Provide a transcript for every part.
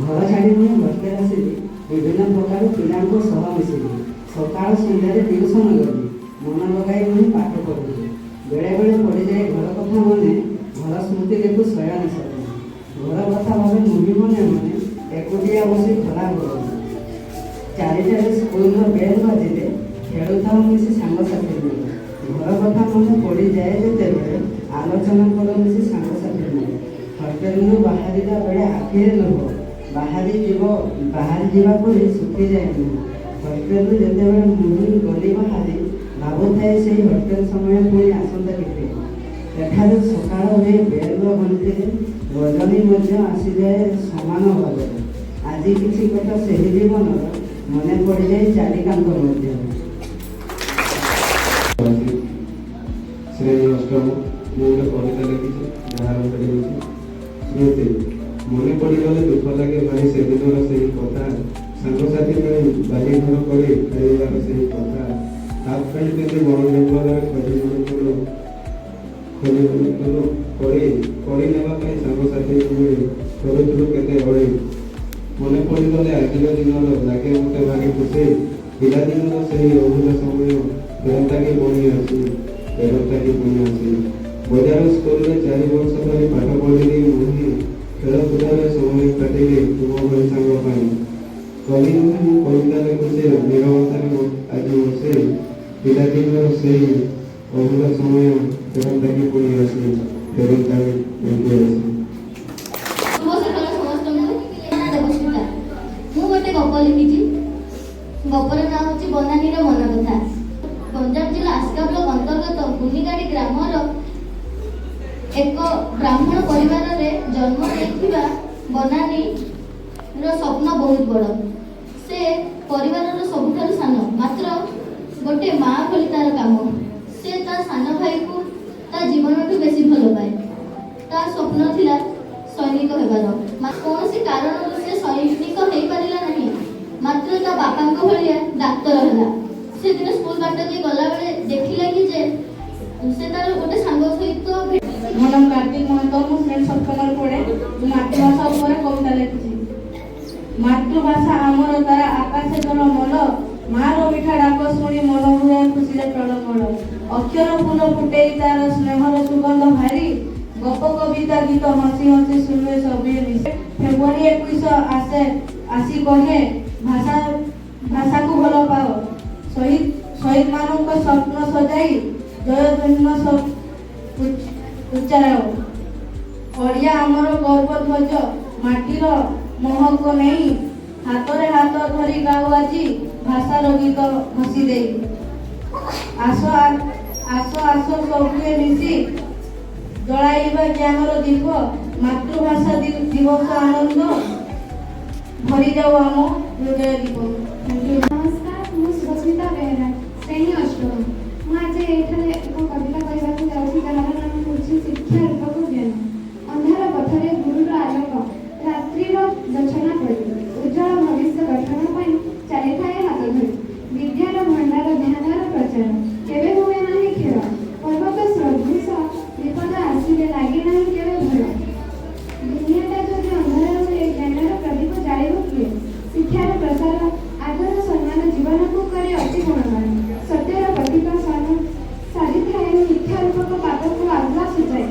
घर छाड़ी मुझे हस्टेल आसली विभिन्न प्रकार पिला सह मिसिली सका सन्धार ट्यूशन गली मन लगे मुझे पाठ पढ़ी बेले बेले पड़ जाए घर कथा मन घर स्मृति देखू शयन सके घर कथा भावे मुझे मन मैंने एकुटिया बस खराब कर चारिटा स्कूल बेल बाजिले खेलुता मिसी सांगसाथी घर कथा मन पड़ जाए जो आलोचना कर मिसी सांगसाथी हस्टेल बाहर बेले आखिरे लुह बाहरी जीवा परी सुखी जाए हस्टेल जिते मुझे गली बाहरी भावुए से हस्टेल समय पुणी आसंता केठार सका बेल घंटे रजनी आसी जाए सामान भाव आज किसी कथा से जीवन मन पड़ जाए चारिकांत मध्य श्रेणी अष्टम मुझे कविता लिखी स्मृति मन पड़गले दुख लगे भाई से दिन से कथा सांगसाथी बाली घर कर खाइबार से कथा हाफ पैंट पिंधि बड़ जंगल खड़ी नापी सांगसाथी करूँ केते अड़े मन पड़गले आज दिन लगे मत भारी खुशी पिलादिन से अभूला समय फेरताकी पुणी आसी बजार स्कूल में 4 वर्ष धरी पाठ पढ़ी मुझे खेलकूदे समय काटिले तुम भाई सांग कवि नुहे कविता लिखुचे निरवतार आज बसे पिलादिन से अभूला समय फेरताकी पुणी आसी फेरताकी गपर ना हूँ बनानी मन कथा गंजाम जिला आसिका ब्लॉक अंतर्गत गुनिगाड़ी ग्रामर एक ब्राह्मण परिवार रे जन्म लेथिबा बनानी रो स्वप्न बहुत बड़ से परिवार रो सबुठारु सान मात्र गोटे माँ भली तार काम से ता सान भाई को ता जीवन बेसी भल पाए ता स्वप्न थिला सैनिक हेबार कौन कारण से सैनिक हो पारिला नहीं मात्र ता बापा भाया डाक्तर है से दिन स्कूल बाट दे गला बेले देखिला कि जे से तार गोटे सांग सहित मो नाम कार्तिक महतो मो फ्रेंड सप्तम पढ़े मातृभाषा ऊपर कविता लिखी मातृभाषा आमर तारा आकाश जल मल मार मिठा डाक शुणी मन हुए खुशी टलमल अक्षर फूल फुटे तार स्नेहर सुगंध भारी गप कविता गीत हसी हसी शुणे सभी फेब्रुआरी 21 आसे आसी कहे भाषा ଗାଇ ଜୟଧ୍ୱନି ଉଚ୍ଚାରାୟ। ଓଡ଼ିଆ ଆମର ଗର୍ବ ଧ୍ୱଜ, ମାଟିର ମହକ ନେଇ ହାତରେ ହାତ ଧରି ଗାଉ ଆଜି ଭାଷାର ଗୀତ ହସି ଦେଇ। ଆସ ଆସ ସବୁଏ ମିଶି ଜଳାଇବା ଜ୍ଞାନର ଦୀପ, ମାତୃଭାଷା ଦିବସ ଆନନ୍ଦ ଭରିଯାଉ ଆମ ହୃଦୟ ଦୀପ। ନମସ୍କାର, ମୁଁ ସୁସ୍ମିତା ବେହେରା, ଶ୍ରେଣୀ ଅଷ୍ଟମ। ମୁଁ ଆଜି ଏଠାରେ ଏକ କବିତା କହିବାକୁ ଯାଉଛି, ଯାହାର ନାମ ହେଉଛି ଶିକ୍ଷା ରୂପକ ଜ୍ଞାନ। ଅନ୍ଧାର ପଥରେ ଗୁରୁର ଆଲୋକ, ରାତ୍ରିର ଯୋଛନା ପରି, ଉଜ୍ଜଳ ଭବିଷ୍ୟ ଗଠନ ପାଇଁ ଚାଲିଥାଏ ହାତ ଧରି। ବିଦ୍ୟାର ଭଣ୍ଡାର ଧ୍ୟାନର ପ୍ରଚାର, କେବେ ହୁଏ ନାହିଁ ଖେଳ। ପର୍ବତ ସଦୃଶ ବିପଦ ଆସିଲେ ଲାଗେ ନାହିଁ କେବେ ଭୟ। ଦୁନିଆଟା ଯଦି ଅନ୍ଧାର ହୁଏ, ଜ୍ଞାନର ପ୍ରଦୀପ ଜାଳିବ କିଏ? ଶିକ୍ଷାର ପ୍ରସାର, ଆଦର ସମ୍ମାନ ଜୀବନକୁ କରେ ଅତି ଗୁଣମାନ। ସତ୍ୟର ପ୍ରତୀକ ସାଜିଥାଏ ଶିକ୍ଷା ରୂପକ ପାଦକୁ ଆଗୁଆ ସୂଚାଏ।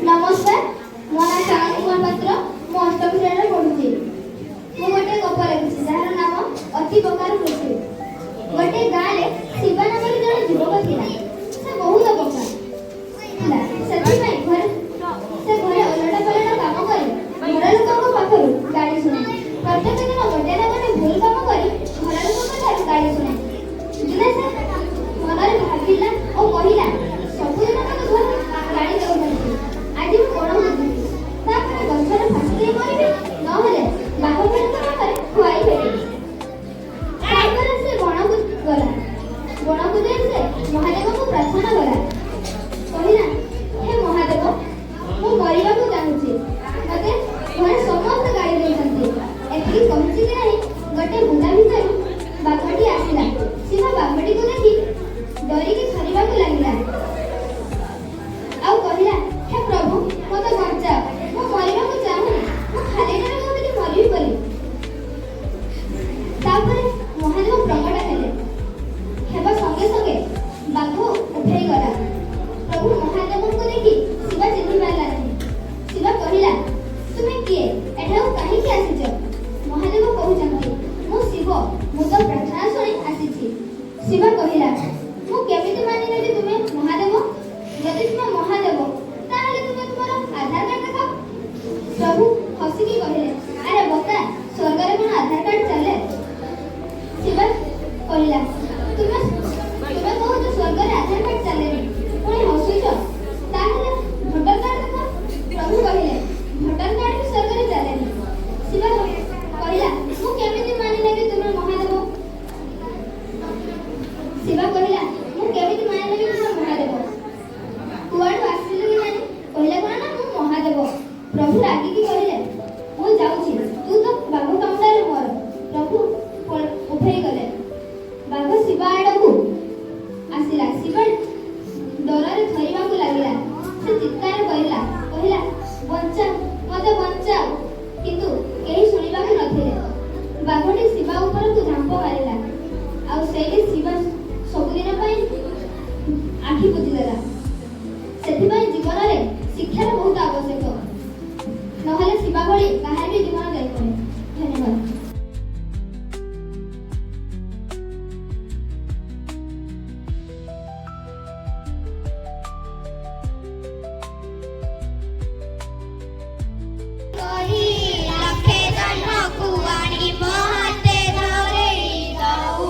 ନମସ୍କାର, ମୋ ନାଁ ଶାନ୍ତି ମହାପାତ୍ର। ମୁଁ ଅଷ୍ଟମ ଶ୍ରେଣୀରେ ପଢୁଛି। ମୁଁ ଗୋଟେ ଗପ ଲେଖିଛି, ଯାହାର ନାମ ଅତି ପ୍ରକାର କୃଷି। ଗୋଟେ ଗାଁରେ ଶିବା ନାମରେ ଜଣେ ଯୁବକ ଥିଲା। ସେ ବହୁତ ବୋକା ଥିଲା, ସେଥିପାଇଁ ସେ ଘରେ ଓଲଟା ପଲଟା କାମ କରି ଘର ଲୋକଙ୍କ ପାଖରୁ ଗାଳି ଶୁଣେ। ପ୍ରତ୍ୟେକ ଦିନ ଗୋଟେ ନା ଗୋଟେ ଭୁଲ କାମ କରି ଘର ଲୋକଙ୍କ ଠାରୁ ଗାଳି ଶୁଣେ। ଦିନେ ସେ ମନରେ ଭାବିଲା ଓ କହିଲା, ସବୁଦିନ ମୋତେ ଘରେ ଗାଳି ଦେଉଛନ୍ତି, ଆଜି ମୁଁ କଣ ବୁଝିବି? ତାପରେ ଗଛରେ ଫାଶୀ ଦେଇ ମରିବି, ନହେଲେ ବାଘମାନଙ୍କ ପାଖରେ ଖୁଆଇ ଫେରିବି। ତାପରେ ସେ ବଣକୁ ଗଲା। ବଣକୁ ଯାଇ ସେ ମହାଦେବଙ୍କୁ ପ୍ରାର୍ଥନା କଲା। କହିଲା, ହେ ମହାଦେବ, ମୁଁ ମରିବାକୁ ଚାହୁଁଛି, ମୋତେ ଘରେ ସମସ୍ତେ ଗାଳି ଦେଉଛନ୍ତି। ଏତିକି କହିଛି କି ନାହିଁ, ଗୋଟେ ବୁଦା ଭିତରୁ ବାଘଟି ଆସିଲା। ଶିବ ବାଘଟିକୁ ଦେଖି ଡରିକି ଥରିବାକୁ ଲାଗିଲା ଆଉ କହିଲା, ହେ ପ୍ରଭୁ, ମୋତେ ବଞ୍ଚାଅ, ମୁଁ ମରିବାକୁ ଚାହୁଁନି, ମୁଁ ଖାଲିଟାରେ କେମିତି ମରିବି ବୋଲି। ତାପରେ ମହାଦେବ ପ୍ରକଟ ହେଲେ। ହେବା ସଙ୍ଗେ ସଙ୍ଗେ ବାଘ ଉଠେଇ ଗଲା। ପ୍ରଭୁ ମହାଦେବଙ୍କୁ ଦେଖି ଶିବ ଚିହ୍ନି ପାରିଲା ନାହିଁ। ଶିବ କହିଲା, ତୁମେ କିଏ? ଏଠାକୁ କାହିଁକି ଆସିଛ? ମହାଦେବ କହୁଛନ୍ତି, ମୁଁ ଶିବ, ମୁଁ ତ ପ୍ରାର୍ଥନା ଶୁଣି ଆସିଛି। ଶିବ କହିଲା, ମୁଁ କେମିତି ମାନିନେବି ତୁମେ ମହାଦେବ? ଯଦି ତୁମେ ମହାଦେବ, ତାହେଲେ ତୁମେ ତୁମର ଆଧାର କାର୍ଡ ଦେଖାଅ। ପ୍ରଭୁ ହସିକି କହିଲେ, ଆରେ ବୋକା, ସ୍ୱର୍ଗରେ କଣ ଆଧାର କାର୍ଡ ଚାଲେ? ଶିବ କହିଲା, ତୁମେ କହୁଛ ସ୍ୱର୍ଗରେ ଆଧାର କାର୍ଡ ଚାଲେନି, ପୁଣି ହସୁଛ, ତାହେଲେ ଭୋଟର କାର୍ଡ ଦେଖ। ପ୍ରଭୁ କହିଲେ, ଭୋଟର କାର୍ଡ ବି ସ୍ୱର୍ଗରେ ଚାଲେନି। ଶିବ କହିଲା, ମୁଁ କେମିତି ମାନିନେବି ତୁମେ ମହାଦେବ? ଶିବ କହିଲା, ମୁଁ କେମିତି ମାନିନେବି ତୁମେ ମହାଦେବ? କୁଆଡୁ ଆସିଲୁ କି ନାହିଁ? କହିଲେ କଣ ନା, ମୁଁ ମହାଦେବ। ପ୍ରଭୁ ରାଗିକି କହିଲେ, ମୁଁ ଯାଉଛି, ତୁ ତ ବାଘ କାମୁଡାରେ ମର। ପ୍ରଭୁ ଉଭେଇ ଗଲେ। ବାଘ ଶିବ ଆଡକୁ ଆସିଲା। ଶିବ ଡରରେ ଥରିବାକୁ ଲାଗିଲା। ସେ ଚିତ୍କାର କରିଲା, କହିଲା, ବଞ୍ଚାଅ, ମୋତେ ବଞ୍ଚାଅ। କିନ୍ତୁ କେହି ଶୁଣିବାକୁ ନଥିଲେ। ବାଘଟି ଶିବ ଉପରକୁ ଝାମ୍ପ ମାରିଲା, ଆଉ ସେଇଠି ଶିବ ସବୁଦିନ ପାଇଁ ଆଖି ବୁଜିଦେଲା। ସେଥିପାଇଁ ଜୀବନରେ ଶିକ୍ଷାର ବହୁତ ଆବଶ୍ୟକ, ନହେଲେ ଶିବା ଭଳି କାହାର ବି ଜୀବନ ଯାଇପାରେ। ଧନ୍ୟବାଦ। ଲକ୍ଷେ ଜନ୍ମକୁ ଆଣିବ ହାତେ ଧରେଇ ଦଉ।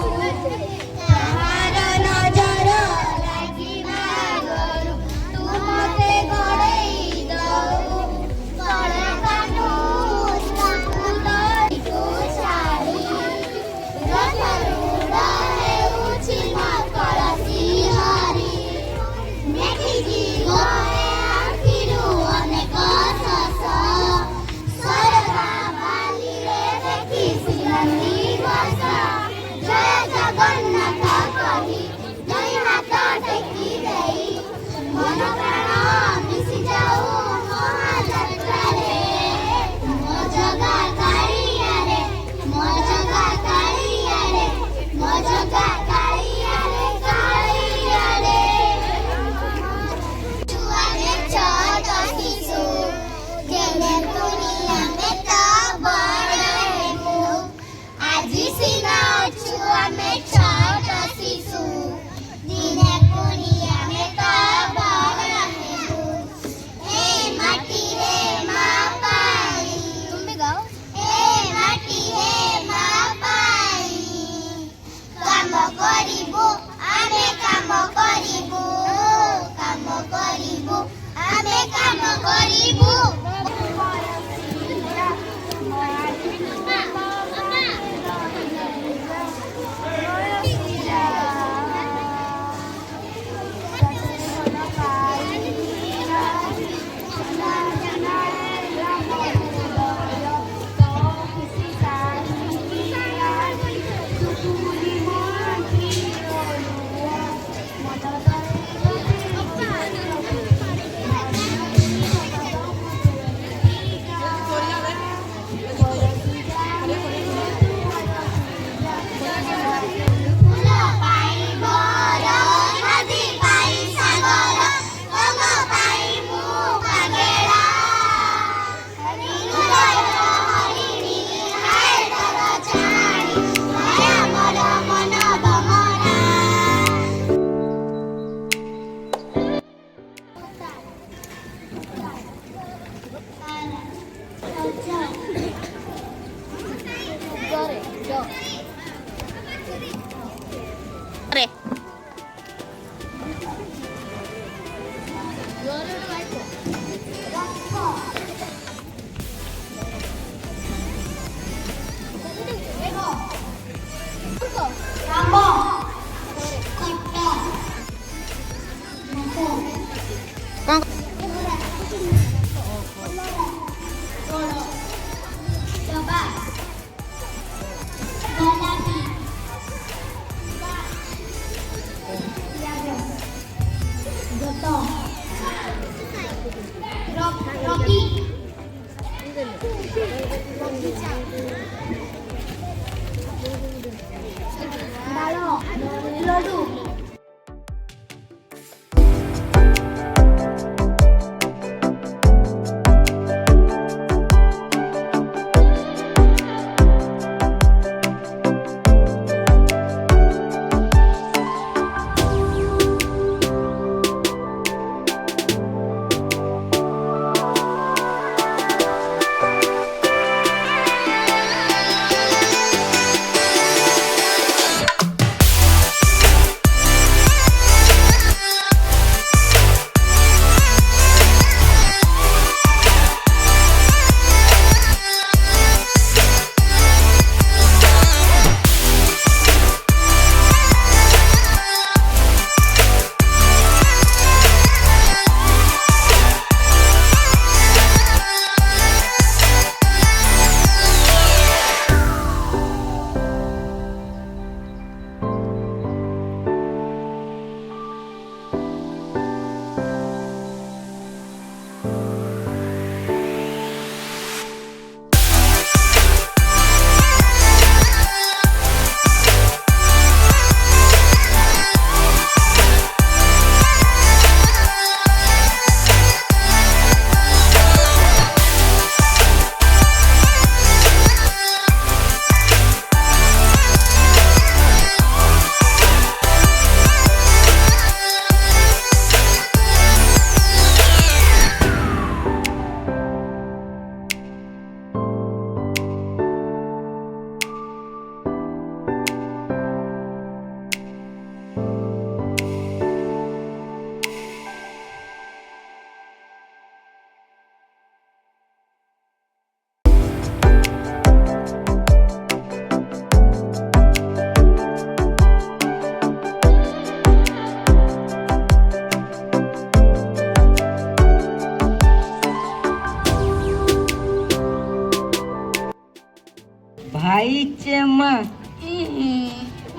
ଭାଇ ଚେମା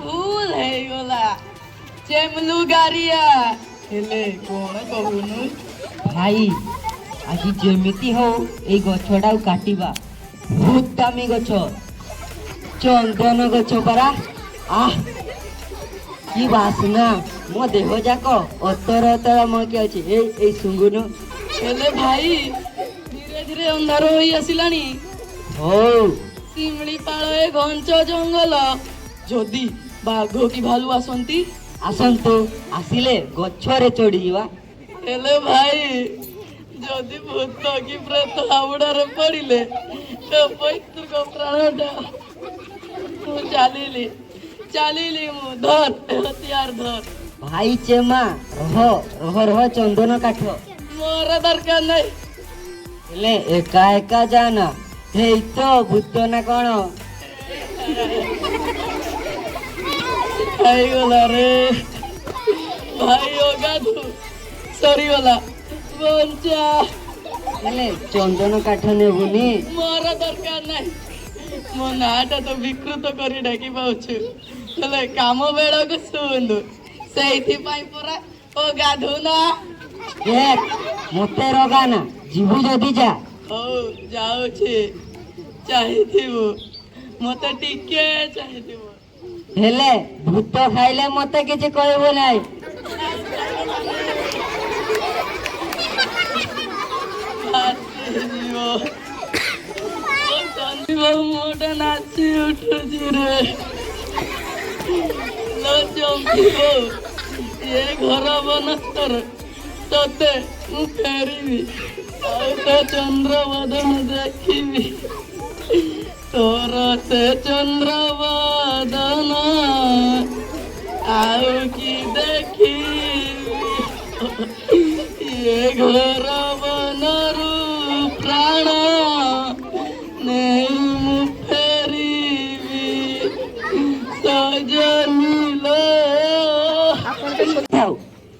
ଭୁଲ ହେଇଗଲା ଚେମଲୁ ଗାରିଆ ହେଲେ କଣ କହୁନୁ? ଭାଇ ଆଜି ଯେମିତି ହଉ ଏଇ ଗଛଟାକୁ କାଟିବା। ବହୁତ ଦାମୀ ଗଛ, ଚନ୍ଦନ ଗଛ ପରା। ଆଃ କି ବାସ୍ନା, ମୋ ଦେହ ଯାକ ଅତର ଅତର ମକି ଅଛି। ଏଇ ଶୁଙ୍ଗୁନୁ। ହେଲେ ଭାଇ ଧୀରେ ଧୀରେ ଅନ୍ଧାର ହୋଇ ଆସିଲାଣି। ହଉ ଶିମିଳିପାଳ ଏ ଘଞ୍ଚ ଜଙ୍ଗଲ, ଯଦି ବାଘ କି ଭାଲୁ ଆସନ୍ତି? ଆସନ୍ତୁ, ଆସିଲେ ଗଛରେ ଚଢିଯିବା। ହେଲେ ଭାଇ ଯଦି ଭୂତ କି ପ୍ରେତ ହାବୁଡାରେ ପଡିଲେ ତ ପୈତୃକ ପ୍ରାଣଟା। ମୁଁ ଚାଲିଲି ମୁଁ, ଧର ହତିଆର ଧର। ଭାଇ ଚେମା ରହ ଚନ୍ଦନ କାଠ। ମୋର ଦରକାର ନାହିଁ। ହେଲେ ଏକା ଏକା ଯାନା, ହେଇ ତ ଭୂତ ନା କଣ? ହେଇଗଲା ରେ ଭାଇ, ଅଗାଧୁ ସରିଗଲା, ବଞ୍ଚା। ହେଲେ ଚନ୍ଦନ କାଠ ନେବୁନି? ମୋର ଦରକାର ନାହିଁ। ମୋ ନାଁଟା ତ ବିକୃତ କରି ଡାକି ପାଉଛୁ, ହେଲେ କାମ ବେଳକୁ ଶୁଣୁ। ସେଇଥିପାଇଁ ପରା ଅଗାଧୁ ନା। ମତେ ରଗାନା, ଯିବୁ ଯଦି ଯା। ହଉ ଯାଉଛି। ଚାହିଁଥିବୁ, ମତେ ଟିକେ ଚାହିଁଥିବୁ। ହେଲେ ଭୂତ ଖାଇଲେ ମତେ କିଛି କହିବୁ ନାହିଁ। ମୋଟା ନାଚି ଉଠୁଛି ରେ। ଲୋ ଚମ୍ପିବ, ଏ ଘର ବନସ୍ତର ତତେ ମୁଁ ଫେରିବି, ଆଉ ତ ଚନ୍ଦ୍ର ବଦନ ଦେଖିବି। ତୋର ସେ ଚନ୍ଦ୍ର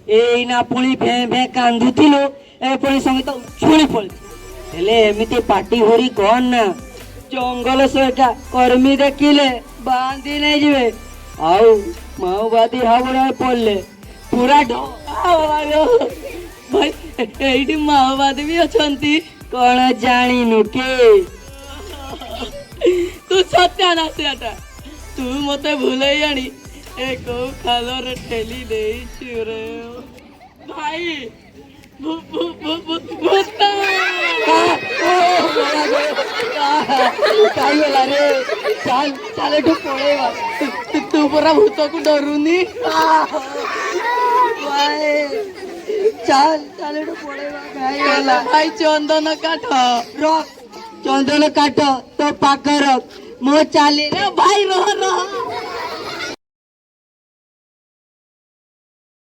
ଏଇନା ପୁଣି ଭେଁ ଭେଁ କାନ୍ଦୁଥିଲୁ ଏ ପୁଣି ସଙ୍ଗୀତ ଛୁଳି ପଡିଛି ହେଲେ ଏମିତି ପାଟି ଭରି କଣ ନା ଜଙ୍ଗଲ ସହିତ କର୍ମୀ ଦେଖିଲେ ବାନ୍ଧି ନେଇଯିବେ ଆଉ ମାଓବାଦୀ ହାବୁଡାରେ ପଡିଲେ ପୁରା ଭାଇ ଏଇଠି ମାଓବାଦୀ ବି ଅଛନ୍ତି କଣ ଜାଣିନୁ କି ତୁ ସତ୍ୟାନାଶଟା ତୁ ମତେ ଭୁଲେଇ ଆଣି ଏ କୋଉ ଖାଲରେ ଠେଲି ଦେଇଛୁ ରେ ଭାଇ କାଇଗଲା ରେ ଚାଲ ଚାଲ ଏଠୁ ପଳେଇବା ତୁ ପରା ଭୂତକୁ ଡରୁନି ଚାଲ ଚାଲ ଏଠୁ ପଳେଇବା କାଇଗଲା ଭାଇ ଚନ୍ଦନ କାଠ ରଖ ଚନ୍ଦନ କାଠ ତୋ ପାଖ ରଖ ମୋ ଚାଲିରେ ଭାଇ ରହ